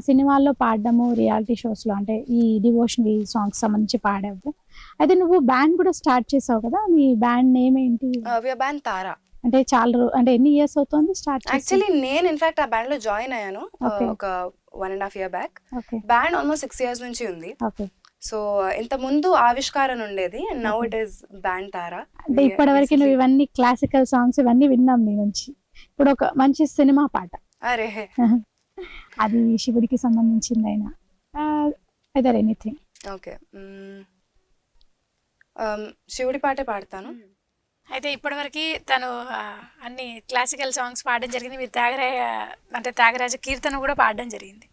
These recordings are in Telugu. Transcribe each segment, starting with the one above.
సినిమాల్లో పాడడము, రియాలిటీ షోస్‌లో అంటే ఈ డివోషనల్ సాంగ్స్ సంబంధించి పాడావు. అయితే నువ్వు బ్యాండ్ కూడా స్టార్ట్ చేసావు కదా! నీ బ్యాండ్ నేమ్ ఏంటి? We are band Tara. అంటే అంటే ఎన్ని ఇయర్స్ అవుతుంది స్టార్ట్ చేసి? యాక్చువల్లీ నేను ఇన్‌ఫాక్ట్ ఆ బ్యాండ్‌లో జాయిన్ అయ్యాను ఓకే. ఒక 1 ½ year back. Okay. Band almost 6 years నుంచి ఉంది. ఓకే. సో ఇంతకుముందు ఆవిష్కారణ ఉండేది and now it is band Tara. అంటే ఇప్పటివరకు నువ్వు ఇవన్నీ క్లాసికల్ సాంగ్స్ ఇవన్నీ విన్నాం నీ నుంచి. ఇప్పుడు ఒక మంచి సినిమా పాట. అరే! అది శివుడికి సంబంధించిందైనా ఐదర్ ఎనీథింగ్. ఓకే. శివుడి పాటే పాడతాను. అయితే ఇప్పటివరకు తను అన్ని క్లాసికల్ సాంగ్స్ పాడడం జరిగింది. మీరు త్యాగరాజ కీర్తన కూడా పాడడం జరిగింది.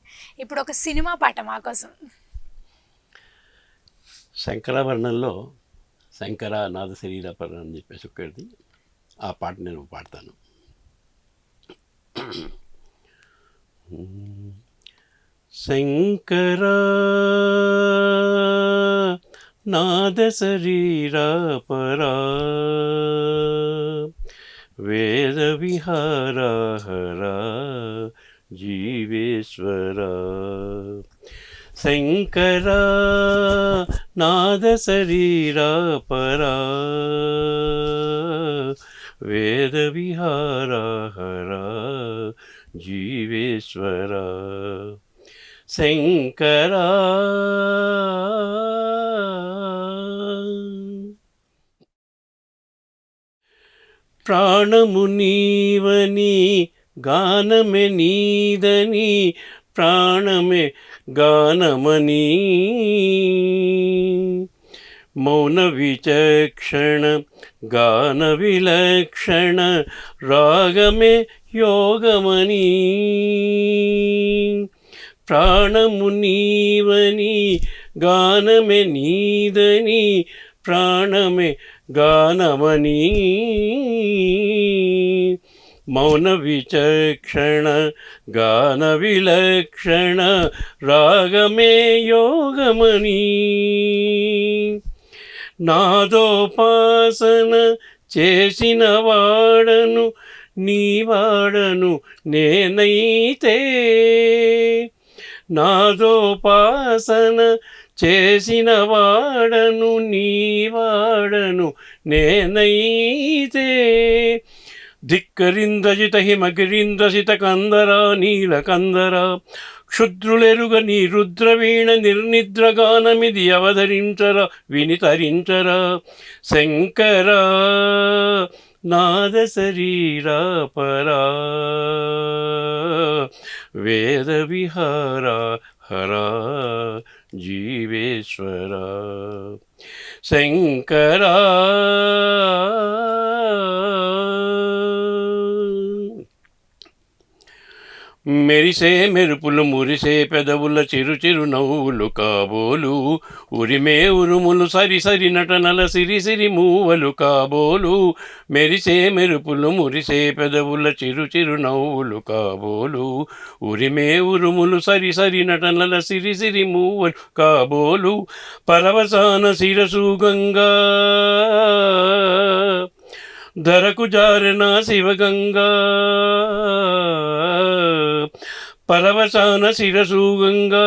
ఇప్పుడు ఒక సినిమా పాట మా కోసం. శంకరాభరణంలో శంకర నాద శరీరపరం అని చెప్పేసి ఒకటి, ఆ పాట నేను పాడతాను. శంకర నాద శరీరపరా వేద విహారా హరా జీవేశ్వరా. శంకర నాద శరీరా పరా వేద విహారా హరా జీవేశ్వర. శంకర ప్రాణము నీవని గానమే నీదని ప్రాణమే గానమని మౌన విచక్షణ గాన విలక్షణ రాగమే యోగమని. ప్రాణము నీవని గానమే నీదని ప్రాణమే గానమని మౌన విచక్షణ గాన విలక్షణ రాగమే యోగమని. నాదోపాసన చేసిన వాడను నీవాడను నేనైతే. నాదోపాసన చేసిన వాడను నీవాడను నేనైతే. ధిక్కరిందజిత హిమగిరింద్రసిత కందరా నీలకందరా క్షుద్రులెరుగ నీ రుద్రవీణ నిర్నిద్రగానమిది అవధరించరా వినితరించరా. శంకర నాద శరీరా పరా వేద విహారా హరా జీవేశ్వర. శంకర మెరిసే మెరుపులు మురిసే పెదవుల చిరు చిరు నవ్వులు కాబోలు ఉరిమే ఉరుములు సరి సరి నటనల సిరి సిరి మూవలు కాబోలు. మెరిసే మెరుపులు మురిసే పెదవుల చిరు చిరు నవ్వులు కాబోలు ఉరిమే ఉరుములు సరి సరి నటనల సిరి సిరి మూవలు కాబోలు. పరవసాన శిరసు గంగా ధరకు జారణ శివగంగా. పరవసాన శిరసు గంగా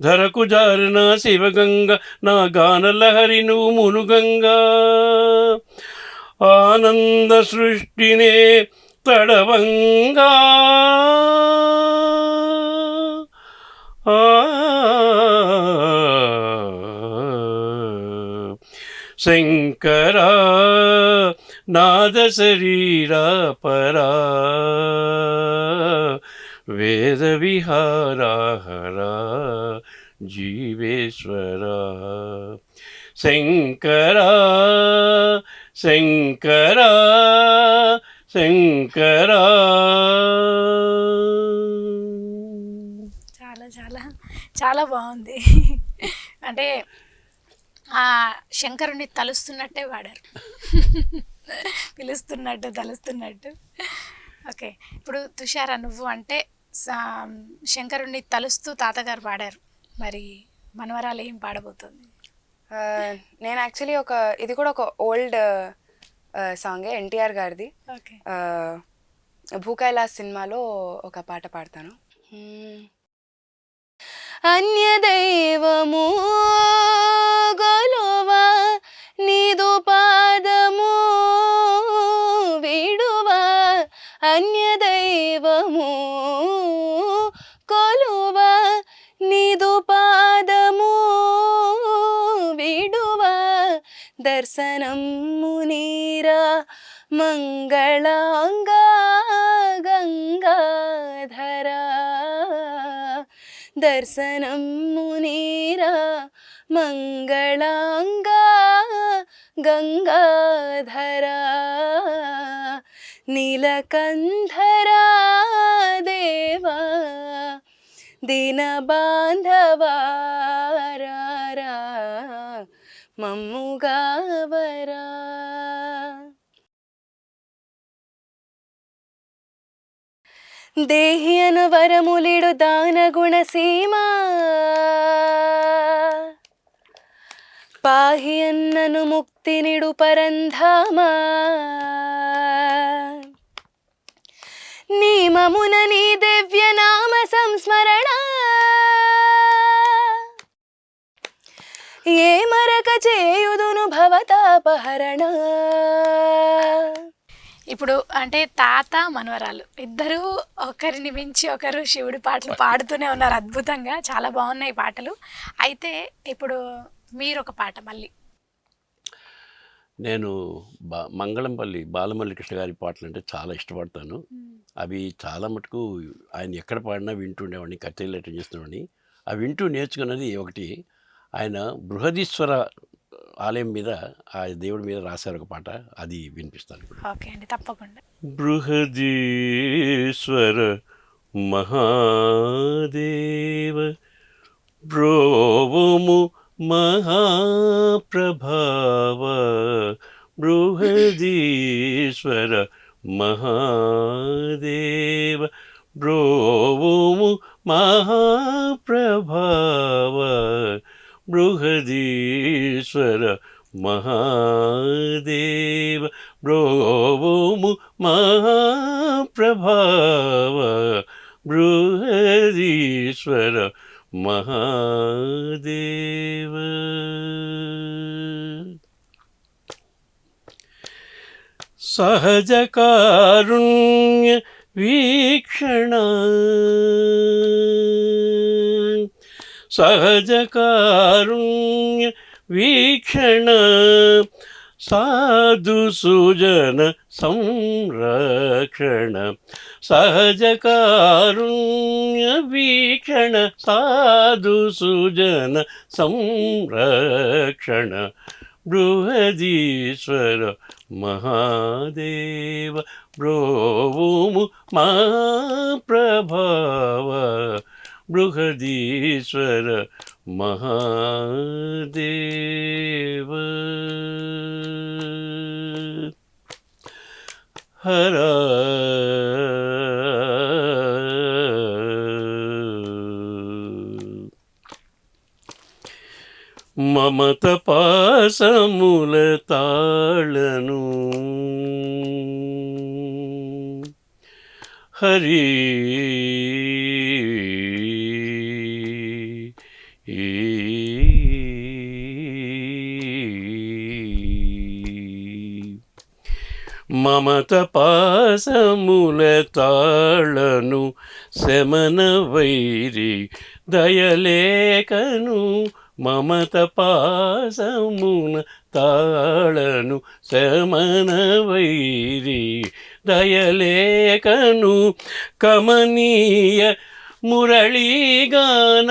ధరకు జారణ శివగంగా నా గానలహరి నువ్వు మునుగంగా. ఆనంద సృష్టినే తడవంగా శంకర నాద శరీరా పరా వేద విహారా హరా జీవేశ్వర. శంకర శంకర శంకర. చాలా చాలా చాలా బాగుంది. అంటే ఆ శంకరుని తలుస్తున్నట్టే పాడారు. పిలుస్తున్నట్టు తలుస్తున్నట్టు. ఓకే, ఇప్పుడు తుషారా నువ్వు అంటే శంకరుణ్ణి తలుస్తూ తాతగారు పాడారు, మరి మనవరాలు ఏం పాడబోతుంది? నేను యాక్చువల్లీ ఇది కూడా ఒక ఓల్డ్ సాంగే, ఎన్టీఆర్ గారిది. ఓకే. భూకైలాస్ సినిమాలో ఒక పాట పాడతాను. అన్యదైవము గొలువ నీదు పాదము విడువ అన్యదైవము కొలువ నీదు పాదము విడువ దర్శనము నీరా మంగళాంగా గంగాధరా దర్శనము నీరా మంగళాంగా గంగాధరా నీలకంఠరా దేవా దీనబాంధవారా మమ్ముగావరా. దేహి అను వరములిడు దాన గుణసీమా పాహి అన్నను ముక్తినిడు పరంధామా నీమమున నీ దివ్య నామ సంస్మరణ ఏ మరక చేయుదును భవతాపహరణ. ఇప్పుడు అంటే తాత మనవరాలు ఇద్దరు ఒకరిని మించి ఒకరు శివుడి పాటలు పాడుతూనే ఉన్నారు, అద్భుతంగా చాలా బాగున్నాయి పాటలు. అయితే ఇప్పుడు మీరు ఒక పాట మళ్ళీ. నేను మంగళంపల్లి బాలమురళీకృష్ణ గారి పాటలు అంటే చాలా ఇష్టపడతాను. అవి చాలా మటుకు ఆయన ఎక్కడ పాడినా వింటుండేవాడిని, కచేరీలు అటెండ్ చేస్తుండేవాడిని. అవి వింటూ నేర్చుకున్నది ఒకటి, ఆయన బృహదీశ్వర ఆలయం మీద ఆ దేవుడి మీద రాశారు ఒక పాట, అది వినిపిస్తాను ఇప్పుడు. ఓకే అండి, తప్పకుండా. బృహదీశ్వర మహాదేవ బ్రోవము మహాప్రభావ బృహదీశ్వర మహాదేవ బ్రోవము మహాప్రభావ బృహదీశ్వర మహాదేవ బ్రోవము మహాప్రభావ బృహదీశ్వర మహాదేవ. సహజ కారుణ్య వీక్షణ సహజ కారుణ్య వీక్షణ సాధు సుజన సంరక్షణ సహజ కారుణ్య వీక్షణ సాధు సుజన సంరక్షణ బృహదీశ్వర మహాదేవ బ్రోవము మహాప్రభావ బృహదీశ్వర మహాదేవ. హర మమత పాసముల తాళను హరి మమత పాసముల తాళను శమన వైరి దయలేకను మమత పాసమున తాళను శమన వైరి దయలేకను కమనీయ మురళీగాన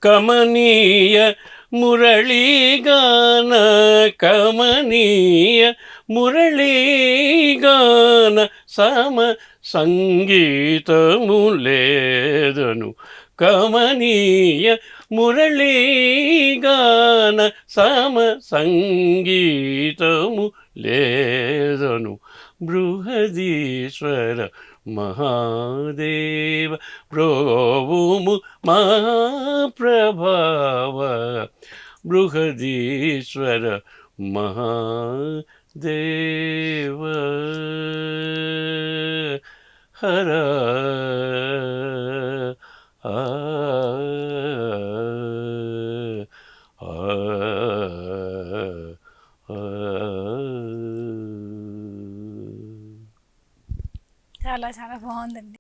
కమనీయ మురళీగాన కమనీయ మురళీగాన సమ సంగీతము లేదను కమనీయ మురళీగాన సమ సంగీతము లేదను బృహదీశ్వర మహాదేవ బ్రోవుము మహాప్రభావ బృహదీశ్వర మహాదేవ హర ఆ ఆ ఆ. చాలా చాలా బాగుందండి.